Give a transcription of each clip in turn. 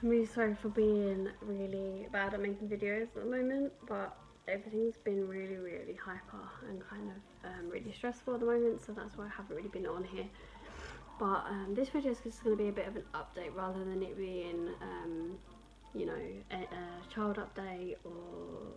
I'm really sorry for being really bad at making videos at the moment, but everything's been really hyper and kind of really stressful at the moment, so that's why I haven't really been on here. But this video is just going to be a bit of an update rather than it being, you know, a child update or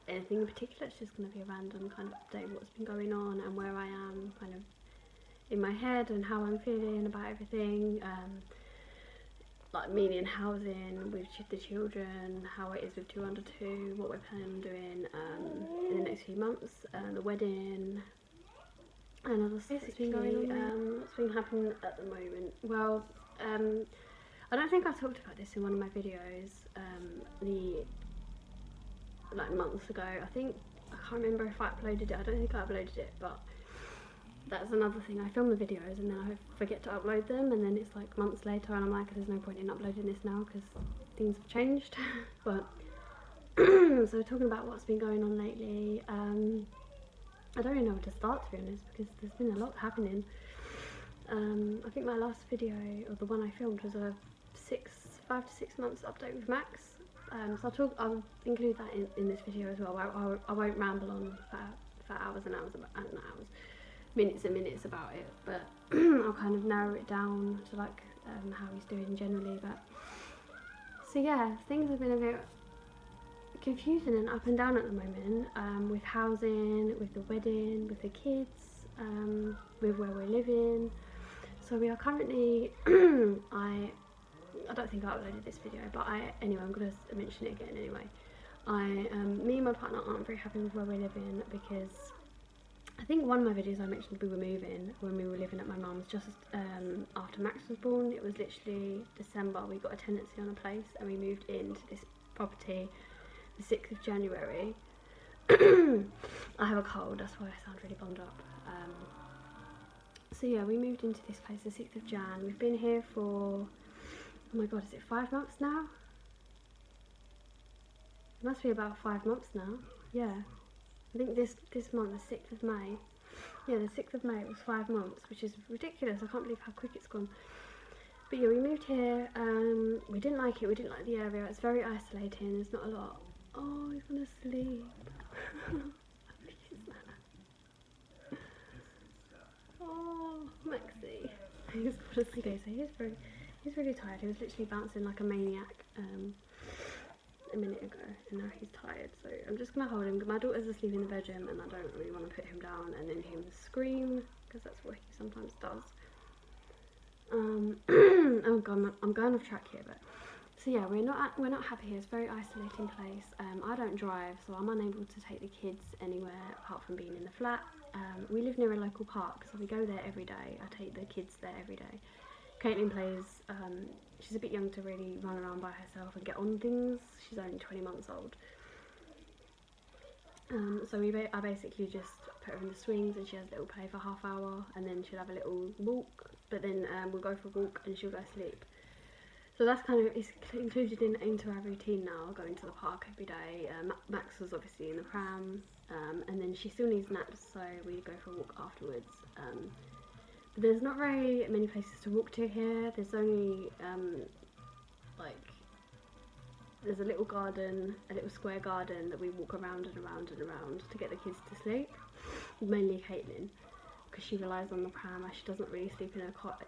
anything in particular. It's just going to be a random kind of update of what's been going on and where I am kind of in my head and how I'm feeling about everything. Like meaning housing with the children, how it is with 2 under 2, what we're planning on doing in the next few months, the wedding, and other stuff that's been going on. What's been happening at the moment? Well, I don't think I talked about this in one of my videos, like months ago. I can't remember if I uploaded it. I don't think I uploaded it, but that's another thing. I film the videos and then I forget to upload them, and then it's like months later and I'm like, there's no point in uploading this now because things have changed. But so talking about what's been going on lately, I don't really know where to start, to be honest, because there's been a lot happening. I think my last video, or the one I filmed, was a 5 to 6 months update with Max. So I'll include that in this video as well. I won't ramble on for hours and hours and hours, minutes and minutes about it, but I'll kind of narrow it down to like how he's doing generally. But so yeah, things have been a bit confusing and up and down at the moment, with housing, with the wedding, with the kids, with where we're living. So we are currently I don't think I uploaded this video, but anyway, I'm going to mention it again anyway. Me and my partner aren't very happy with where we're living because I think one of my videos I mentioned we were moving when we were living at my mum's just after Max was born. It was literally December. We got a tenancy on a place and we moved into this property the 6th of January. I have a cold, that's why I sound really bummed up. So yeah, we moved into this place the 6th of Jan. We've been here for, oh my god, is it 5 months now? It must be about 5 months now. Yeah, I think this month, the 6th of May. Yeah, the 6th of May, it was 5 months, which is ridiculous. I can't believe how quick it's gone. But yeah, we moved here. We didn't like it. We didn't like the area. It's very isolating. There's not a lot. Oh, he's gonna sleep. Oh, Maxie. He's got to sleep. So he's really tired. He was literally bouncing like a maniac a minute ago, and now he's tired. So I'm just gonna hold him. My daughter's asleep in the bedroom, and I don't really want to put him down and then him scream because that's what he sometimes does. Oh god, I'm going off track here, but so yeah, we're not happy here. It's a very isolating place. I don't drive, so I'm unable to take the kids anywhere apart from being in the flat. We live near a local park, so we go there every day. I take the kids there every day. Caitlin plays, she's a bit young to really run around by herself and get on things. She's only 20 months old. So I basically just put her in the swings and she has a little play for half hour, and then she'll have a little walk, but then we'll go for a walk and she'll go sleep. So that's kind of, it's included into our routine now, going to the park every day. Max was obviously in the pram, and then she still needs naps, so we go for a walk afterwards. But there's not very many places to walk to here. There's only there's a little garden, a little square garden that we walk around and around and around to get the kids to sleep. Mainly Caitlin, because she relies on the pram. She doesn't really sleep in her cot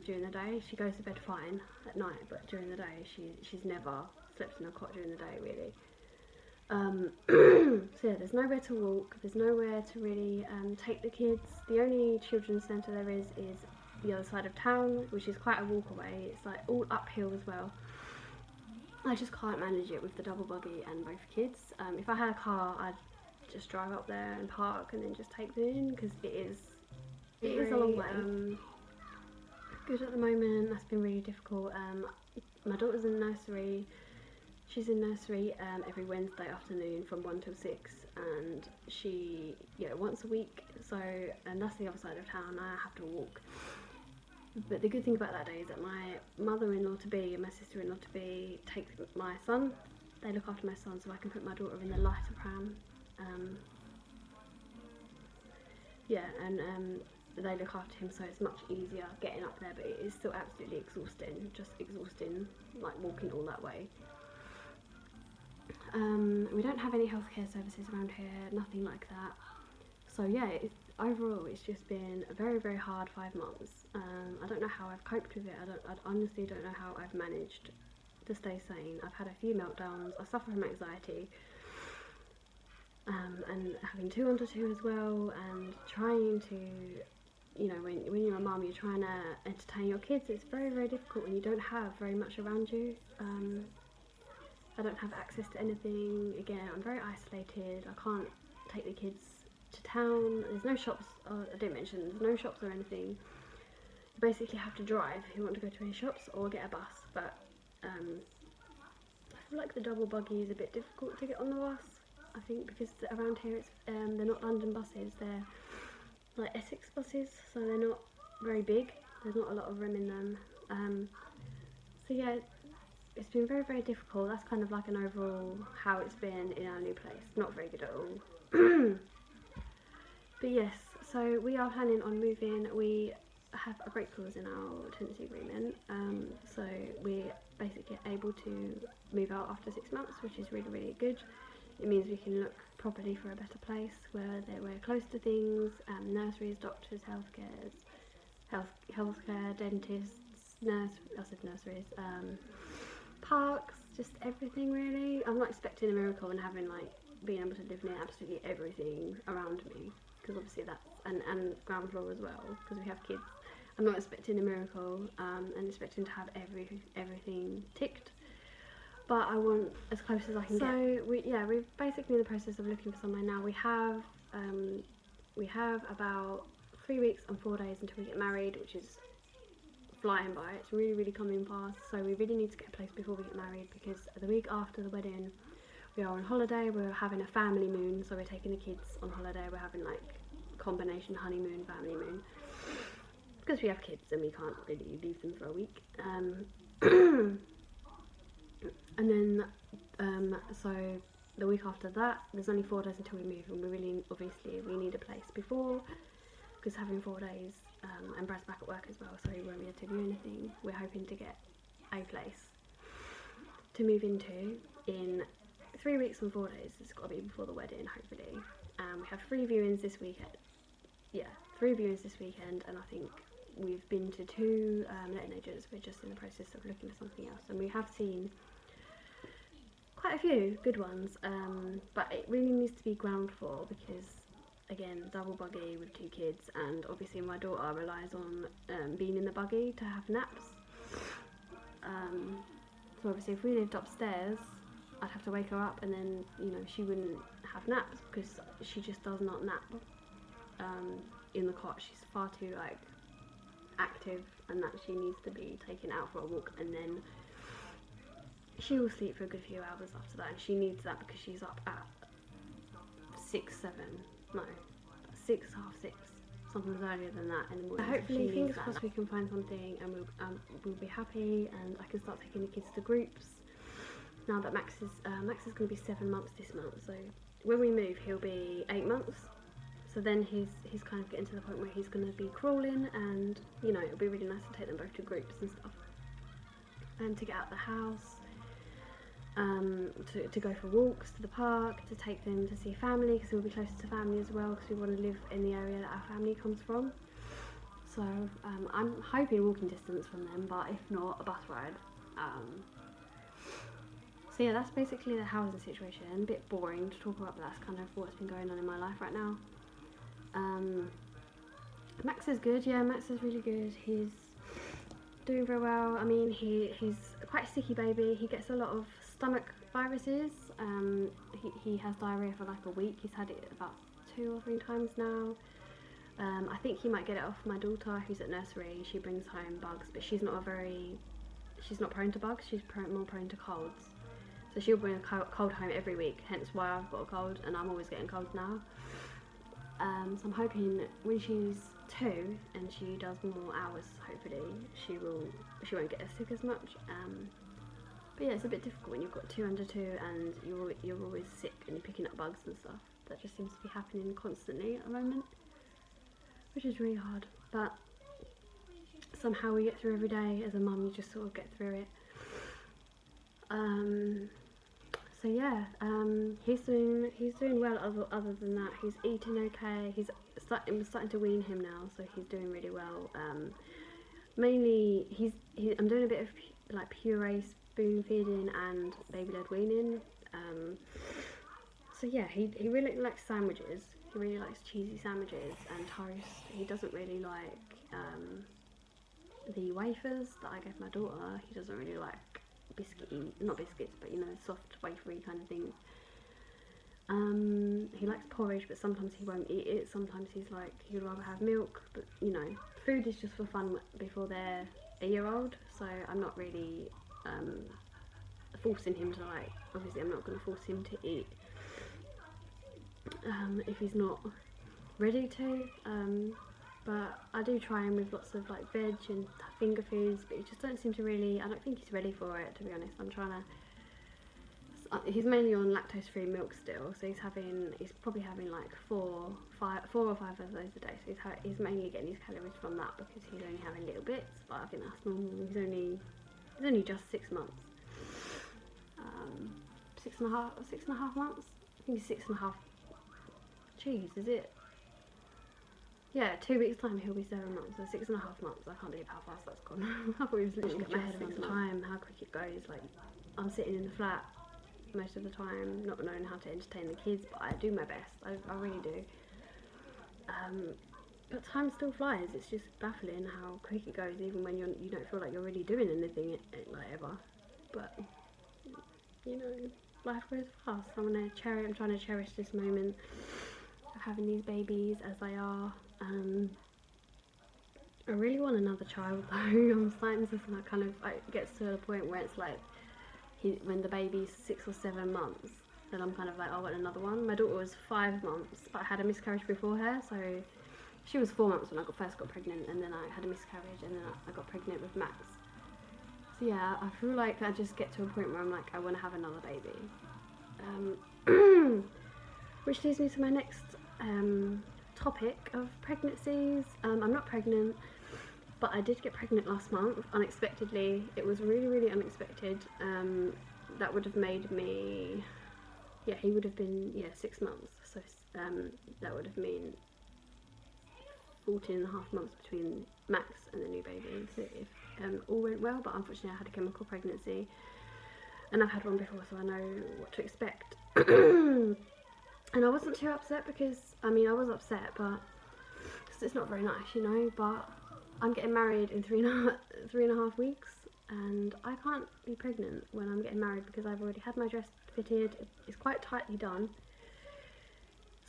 during the day. She goes to bed fine at night, but during the day she's never slept in her cot during the day really. So yeah, there's nowhere to walk, there's nowhere to really take the kids. The only children's centre there is the other side of town, which is quite a walk away. It's like all uphill as well. I just can't manage it with the double buggy and both kids. If I had a car, I'd just drive up there and park and then just take them in, because it is a long way. Good at the moment. That's been really difficult. My daughter's in nursery. She's in nursery every Wednesday afternoon from 1 till 6, and she, once a week. So, and that's the other side of town. I have to walk. But the good thing about that day is that my mother-in-law to be and my sister-in-law to be take my son. They look after my son, so I can put my daughter in the lighter pram. Yeah, and they look after him, so it's much easier getting up there, but it is still absolutely exhausting, just exhausting, like walking all that way. We don't have any healthcare services around here, nothing like that. So yeah, overall it's just been a very, very hard 5 months. I don't know how I've coped with it. I honestly don't know how I've managed to stay sane. I've had a few meltdowns. I suffer from anxiety, and having 2 under 2 as well, and trying to, you know, when you're a mum, you're trying to entertain your kids. It's very, very difficult when you don't have very much around you. I don't have access to anything. Again, I'm very isolated. I can't take the kids to town. There's no shops. I didn't mention there's no shops or anything. You basically have to drive if you want to go to any shops, or get a bus. But I feel like the double buggy is a bit difficult to get on the bus. I think because around here it's they're not London buses. They're like Essex buses, so they're not very big. There's not a lot of room in them. So yeah, it's been very, very difficult. That's kind of like an overall how it's been in our new place. Not very good at all. But yes, so we are planning on moving. We have a break clause in our tenancy agreement, so we're basically able to move out after 6 months, which is really, really good. It means we can look properly for a better place where we're close to things, nurseries, doctors, healthcare, dentists, nurseries, parks, just everything really. I'm not expecting a miracle and having like being able to live near absolutely everything around me, because obviously that's and ground floor as well, because we have kids. I'm not expecting a miracle and expecting to have everything ticked, but I want as close as I can get. So we're basically in the process of looking for somewhere now. We have about 3 weeks and 4 days until we get married, which is flying by. It's really, really coming fast, so we really need to get a place before we get married, because the week after the wedding we are on holiday. We're having a family moon, so we're taking the kids on holiday. We're having like combination honeymoon, family moon, because we have kids and we can't really leave them for a week. And then so the week after that, there's only 4 days until we move, and we really obviously we need a place before, because having 4 days, and Brad's back at work as well, so he won't be able to do anything. We're hoping to get a place to move into in 3 weeks and 4 days. It's got to be before the wedding, hopefully. We have 3 viewings this weekend. Yeah, 3 viewings this weekend, and I think we've been to 2 letting agents. We're just in the process of looking for something else, and we have seen quite a few good ones, but it really needs to be ground floor, because again, double buggy with 2 kids, and obviously my daughter relies on being in the buggy to have naps. So obviously if we lived upstairs, I'd have to wake her up, and then, you know, she wouldn't have naps, because she just does not nap in the cot. She's far too like active, and that she needs to be taken out for a walk, and then she will sleep for a good few hours after that, and she needs that because she's up at 6, 6:30, sometimes earlier than that in the morning. So hopefully, fingers crossed, we can find something, and we'll be happy, and I can start taking the kids to groups. Now that Max is going to be 7 months this month, so when we move he'll be 8 months. So then he's kind of getting to the point where he's going to be crawling, and you know, it'll be really nice to take them both to groups and stuff, and to get out of the house. To go for walks to the park, to take them to see family, because we'll be closer to family as well, because we want to live in the area that our family comes from. So I'm hoping walking distance from them, but if not, a bus ride. So yeah, that's basically the housing situation. A bit boring to talk about, but that's kind of what's been going on in my life right now. Max is good. Yeah, Max is really good. He's doing very well. I mean, he's quite a sticky baby. He gets a lot of stomach viruses. He has diarrhea for like a week. He's had it about 2 or 3 times now. I think he might get it off my daughter, who's at nursery. She brings home bugs, but she's not prone to bugs. She's more prone to colds. So she'll bring a cold home every week, hence why I've got a cold, and I'm always getting colds now. So I'm hoping when she's 2 and she does more hours, hopefully she won't get as sick as much. But yeah, it's a bit difficult when you've got 2 under 2 and you're always sick and you're picking up bugs and stuff. That just seems to be happening constantly at the moment, which is really hard. but somehow we get through every day. As a mum, you just sort of get through it. So yeah, he's doing well. Other than that, he's eating okay. I'm starting to wean him now, so he's doing really well. Mainly, I'm doing a bit of like puree spoon feeding and baby led weaning. So yeah, he really likes sandwiches. He really likes cheesy sandwiches and toast. He doesn't really like the wafers that I gave my daughter. He doesn't really like not biscuits, but you know, soft wafery kind of things. He likes porridge, but sometimes he won't eat it. Sometimes he'd rather have milk. But you know, food is just for fun before they're a year old. So I'm not really forcing him to like. Obviously, I'm not going to force him to eat if he's not ready to. But I do try him with lots of like veg and finger foods, but he just don't seem to really. I don't think he's ready for it, to be honest. I'm trying to. He's mainly on lactose-free milk still, so he's probably having like 4 or 5 of those a day. So he's mainly getting his calories from that because he's only having little bits. But I think that's normal. He's only just 6 months. 6.5 months. I think he's 6.5. Jeez, is it? Yeah, 2 weeks time he'll be 7 months, so 6.5 months. I can't believe how fast that's gone. I thought we was literally getting my head around the time, how quick it goes. Like, I'm sitting in the flat most of the time, not knowing how to entertain the kids, but I do my best. I really do. But time still flies. It's just baffling how quick it goes, even when you don't feel like you're really doing anything like ever. But you know, life goes fast. I'm trying to cherish this moment of having these babies as they are. I really want another child though. I'm starting to kind of, it gets to the point where it's like, when the baby's 6 or 7 months, then I'm kind of like, I want another one. My daughter was 5 months, but I had a miscarriage before her, so she was 4 months when I first got pregnant, and then I had a miscarriage, and then I got pregnant with Max. So yeah, I feel like I just get to a point where I'm like, I want to have another baby. Which leads me to my next topic of pregnancies. I'm not pregnant, but I did get pregnant last month, unexpectedly. It was really, really unexpected. That would have made me, yeah, he would have been, 6 months. So that would have mean 14.5 months between Max and the new baby. So if all went well, but unfortunately I had a chemical pregnancy. And I've had one before, so I know what to expect. And I wasn't too upset because, I mean, I was upset, but cause it's not very nice, you know, but I'm getting married in 3.5 weeks, and I can't be pregnant when I'm getting married because I've already had my dress fitted. It's quite tightly done,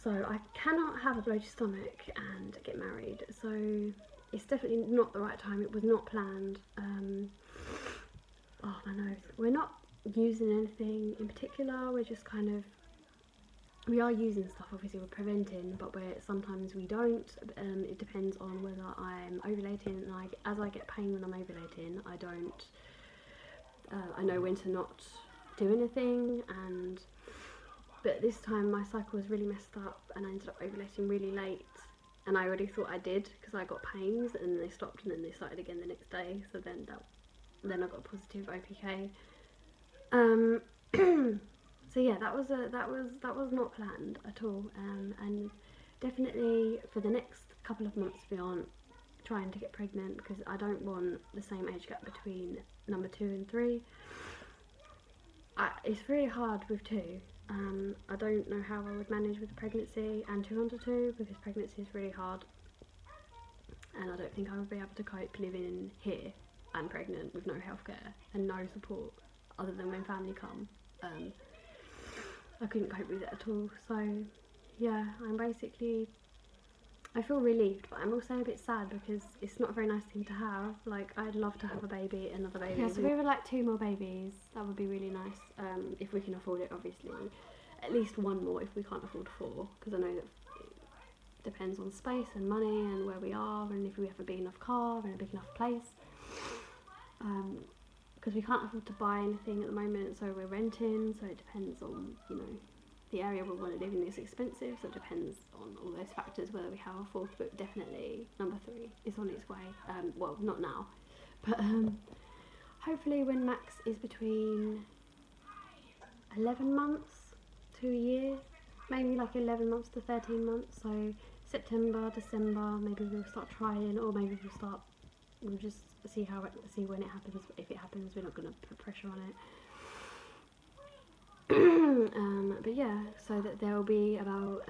so I cannot have a bloated stomach and get married. So it's definitely not the right time. It was not planned. Oh, my nose. We're not using anything in particular. We're just kind of, we are using stuff, obviously we're preventing, but sometimes we don't. It depends on whether I'm ovulating, and as I get pain when I'm ovulating, I know when to not do anything. But this time my cycle was really messed up, and I ended up ovulating really late, and I already thought I did because I got pains, and then they stopped, and then they started again the next day. So then I got a positive OPK. So yeah, that was not planned at all, and definitely for the next couple of months we aren't trying to get pregnant because I don't want the same age gap between number 2 and 3. It's really hard with 2. I don't know how I would manage with a pregnancy and 2 under 2 because pregnancy is really hard, and I don't think I would be able to cope living here and pregnant with no healthcare and no support other than when family come. I couldn't cope with it at all. So yeah, I feel relieved, but I'm also a bit sad because it's not a very nice thing to have. Like, I'd love to have another baby. Yeah, so we would like 2 more babies. That would be really nice, if we can afford it, obviously. At least 1 more if we can't afford 4, because I know that it depends on space and money and where we are, and if we have a big enough car and a big enough place. Because we can't afford to buy anything at the moment, so we're renting, so it depends on, you know, the area we want to live in is expensive, so it depends on all those factors whether we have a fourth, but definitely number 3 is on its way. Well, not now, but hopefully when Max is between 11 months to a year, maybe like 11 months to 13 months, so September, December, maybe we'll start trying, or maybe we'll just see when it happens. If it happens, we're not going to put pressure on it. But yeah, so that there will be about,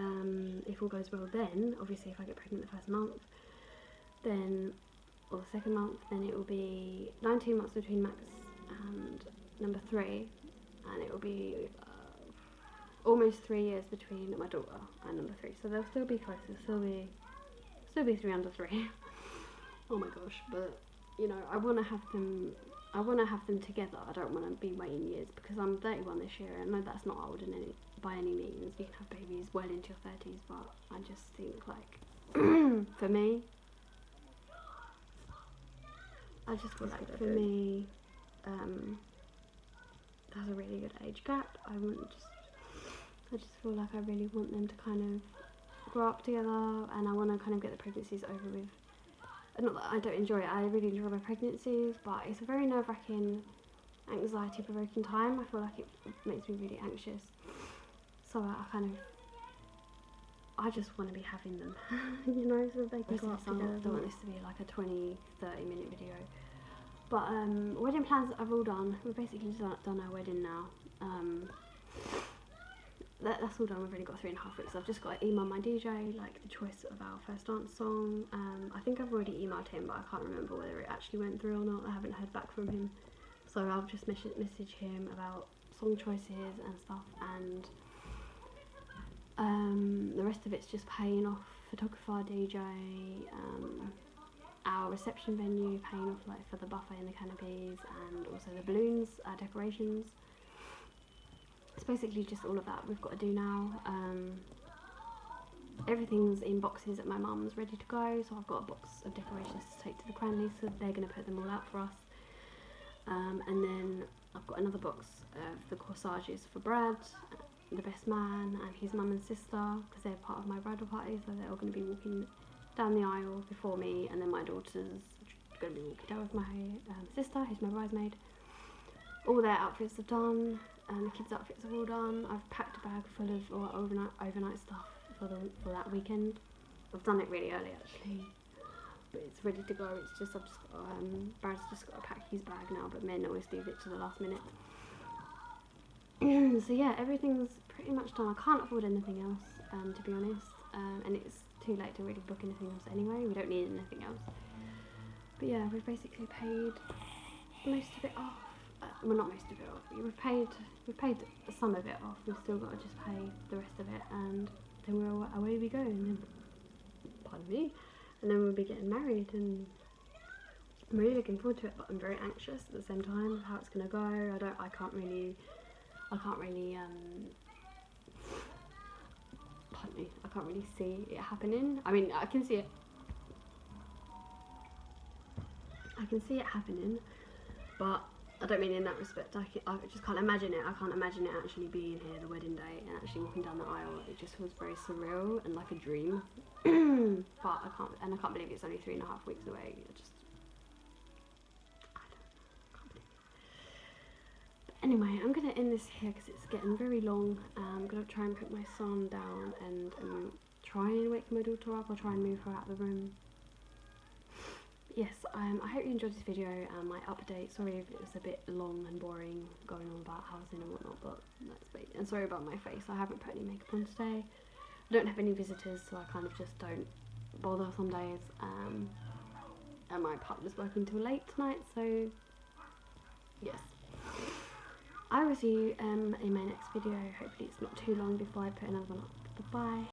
if all goes well then, obviously if I get pregnant the first month, then, or the second month, then it will be 19 months between Max and number 3, and it will be almost 3 years between my daughter and number 3, so they'll still be close, still be 3 under 3. Oh my gosh, but you know, I want to have them together. I don't want to be waiting years, because I'm 31 this year, and I know that's not old by any means. You can have babies well into your 30s, but I just think, like, for me, I just feel like for me, there's a really good age gap. I just feel like I really want them to kind of grow up together, and I want to kind of get the pregnancies over with. Not that I don't enjoy it, I really enjoy my pregnancies, but it's a very nerve-wracking, anxiety-provoking time. I feel like it makes me really anxious, so I just want to be having them, you know, so they can grow up together. I don't want this to be like a 20-30 minute video. But wedding plans are all done. We've basically done our wedding now. That's all done. We've only got 3.5 weeks. I've just got to email my DJ like the choice of our first dance song. I think I've already emailed him, but I can't remember whether it actually went through or not. I haven't heard back from him, so I'll just message him about song choices and stuff, and the rest of it's just paying off photographer, DJ, our reception venue, paying off like for the buffet and the canopies, and also the balloons, decorations. It's basically just all of that we've got to do now. Everything's in boxes at my mum's ready to go, so I've got a box of decorations to take to the Cranleys, so they're going to put them all out for us. And then I've got another box of the corsages for Brad, the best man, and his mum and sister, because they're part of my bridal party, so they're all going to be walking down the aisle before me, and then my daughter's going to be walking down with my sister, who's my bridesmaid. All their outfits are done, and the kids' outfits are all done. I've packed a bag full of overnight stuff for that weekend. I've done it really early actually, but it's ready to go. It's just Brad's just got to pack his bag now, but men always leave it to the last minute. So yeah, everything's pretty much done. I can't afford anything else, to be honest, and it's too late to really book anything else anyway. We don't need anything else. But yeah, we've basically paid most of it off. Well, not most of it off. We've paid some of it off. We've still got to just pay the rest of it, and then away we go. And then, pardon me, and then we'll be getting married, and I'm really looking forward to it. But I'm very anxious at the same time of how it's gonna go. I can't really. Pardon me. I can't really see it happening. I mean, I can see it. I can see it happening, but I don't mean in that respect. I just can't imagine it. I can't imagine it actually being here the wedding day and actually walking down the aisle. It just feels very surreal and like a dream. But I can't believe it's only 3.5 weeks away. I can't believe it. But anyway, I'm gonna end this here because it's getting very long. I'm gonna try and put my son down and try and wake my daughter up, or try and move her out of the room. Yes, I hope you enjoyed this video and my update. Sorry if it was a bit long and boring going on about housing and whatnot, but that's big. And sorry about my face. I haven't put any makeup on today. I don't have any visitors, so I kind of just don't bother some days. And my partner's working till late tonight, so yes. I will see you in my next video. Hopefully it's not too long before I put another one up. Bye bye.